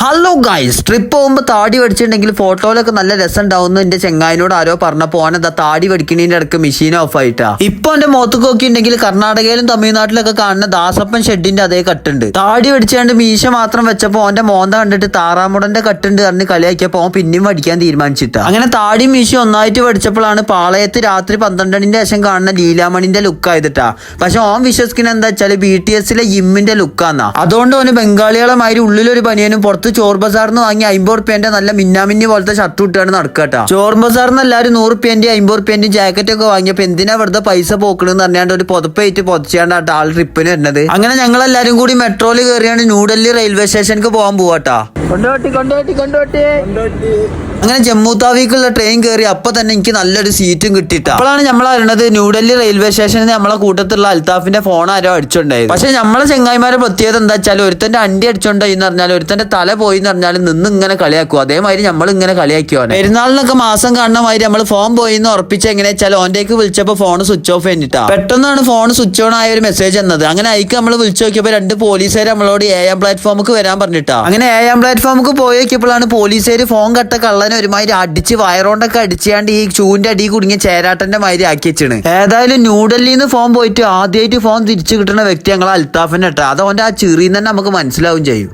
Hello guys, trip പോകുമ്പോൾ താടി വടിച്ചിട്ടുണ്ടെങ്കിൽ ഫോട്ടോയിലൊക്കെ നല്ല രസം ഉണ്ടാവുന്നു. എന്റെ ചെങ്ങായിനോട് ആരോ പറഞ്ഞപ്പോ ഓനെന്താ താടി വടിക്കണേന്റെ ഇടക്ക് മെഷീൻ ഓഫ് ആയിട്ടാ. ഇപ്പൊ എന്റെ മുഖത്ത് നോക്കിയിട്ടുണ്ടെങ്കിൽ കർണാടകയിലും തമിഴ്നാട്ടിലൊക്കെ കാണുന്ന ദാസപ്പൻ ഷെഡിന്റെ അതേ കട്ടുണ്ട്. താടി വടിച്ചാണ്ട് മീശ മാത്രം വെച്ചപ്പോ ഓന്റെ മോന്ത കണ്ടിട്ട് താറാമുടന്റെ കട്ടുണ്ട് പറഞ്ഞ് കളിയാക്കിയപ്പോ ഓൻ പിന്നെയും വടിക്കാൻ തീരുമാനിച്ചിട്ടാ. അങ്ങനെ താടി മീശ ഒന്നായിട്ട് വടിച്ചപ്പോഴാണ് പാളയത്ത് രാത്രി 12 ശേഷം കാണുന്ന ലീലാമണിന്റെ ലുക്ക് ആയതിട്ടാ. പക്ഷെ ഓൻ വിശ്വസിക്കുന്ന എന്താ വെച്ചാല് BTS യിമ്മിന്റെ ലുക്കാന്നാ. അതുകൊണ്ട് ഓന് ബംഗാളികളെ മാതിരി ഉള്ളിലൊരു ബനിയനും പുറത്ത് ചോർ ബസാറിന്ന് വാങ്ങി 50 റുപ്യന്റെ നല്ല മിന്നാമിന്നി പോലത്തെ ഷർട്ട് ഇട്ടാണ് നടക്കട്ടാ. ചോർ ബസാറിന്ന് എല്ലാവരും 100 റുപ്യന്റെ 50 റുപ്യന്റെ ജാക്കറ്റ് ഒക്കെ വാങ്ങിയപ്പോ എന്തിനാ വെറുതെ പൈസ പോക്കണെന്ന് പറഞ്ഞാണ്ട് ഒരു പുതപ്പായിട്ട് പൊതച്ചാണ്ട് ആൾ ട്രിപ്പിന് വരുന്നത്. അങ്ങനെ ഞങ്ങളെല്ലാരും കൂടി മെട്രോയിൽ കയറിയാണ് ന്യൂഡൽഹി റെയിൽവേ സ്റ്റേഷനിക്ക് പോകാൻ പോവാട്ടാ. അങ്ങനെ ജമ്മു താവിക്കുള്ള ട്രെയിൻ കയറി അപ്പൊ തന്നെ എനിക്ക് നല്ലൊരു സീറ്റും കിട്ടിയിട്ടാ. അപ്പോഴാണ് നമ്മൾ അറിയണത് ന്യൂഡൽഹി റെയിൽവേ സ്റ്റേഷനിൽ നമ്മളെ കൂട്ടത്തിലുള്ള അൽത്താഫിന്റെ ഫോൺ ആരോ അടിച്ചോണ്ടായത്. പക്ഷെ നമ്മളെ ചെങ്ങായിമാരെ പ്രത്യേകത എന്താ വെച്ചാൽ ഒരുത്തന്റെ അണ്ടി അടിച്ചോണ്ടായി എന്ന് പറഞ്ഞാൽ ഒരുത്തന്റെ തല പോയി എന്ന് പറഞ്ഞാൽ നിന്ന് ഇങ്ങനെ കളിയാക്കും. അതേമാതിരി നമ്മൾ ഇങ്ങനെ കളിയാക്കിയോ. പെരുന്നാളിനൊക്കെ മാസം കാണുന്ന മാതിരി നമ്മൾ ഫോൺ പോയി എന്ന് ഉറപ്പിച്ച് എങ്ങനെ വെച്ചാൽ ഓന്റേക്ക് വിളിച്ചപ്പോ ഫോൺ സ്വിച്ച് ഓഫ് ചെയ്തിട്ടാ. പെട്ടെന്നാണ് ഫോൺ സ്വിച്ച് ഓൺ ആയ ഒരു മെസ്സേജ് എന്നത്. അങ്ങനെ അയക്ക് നമ്മൾ വിളിച്ചു നോക്കിയപ്പോ 2 പോലീസുകാർ നമ്മളോട് AM പ്ലാറ്റ്ഫോമിക്ക് വരാൻ പറഞ്ഞിട്ടാ. അങ്ങനെ AM പ്ലാറ്റ്ഫോമിക്ക് പോയി നോക്കിയപ്പോഴാണ് പോലീസുകാർ ഫോൺ കട്ട കള്ളനെ ഒരുമാതിരി അടിച്ച് വയറോണ്ടൊക്കെ അടിച്ചാണ്ട് ഈ ചൂന്റെ അടി കുടുങ്ങിയ ചേരാട്ടന്റെ മാതിരി ആക്കി വെച്ചാണ്. ഏതായാലും ന്യൂഡൽഹിന്ന് ഫോൺ പോയിട്ട് ആദ്യമായിട്ട് ഫോൺ തിരിച്ചു കിട്ടുന്ന വ്യക്തി ഞങ്ങൾ അൽത്താഫിനെ ഇട്ടാ. അത് ഓന്റെ ആ ചിറിന്ന് തന്നെ നമുക്ക് മനസ്സിലാവും ചെയ്യും.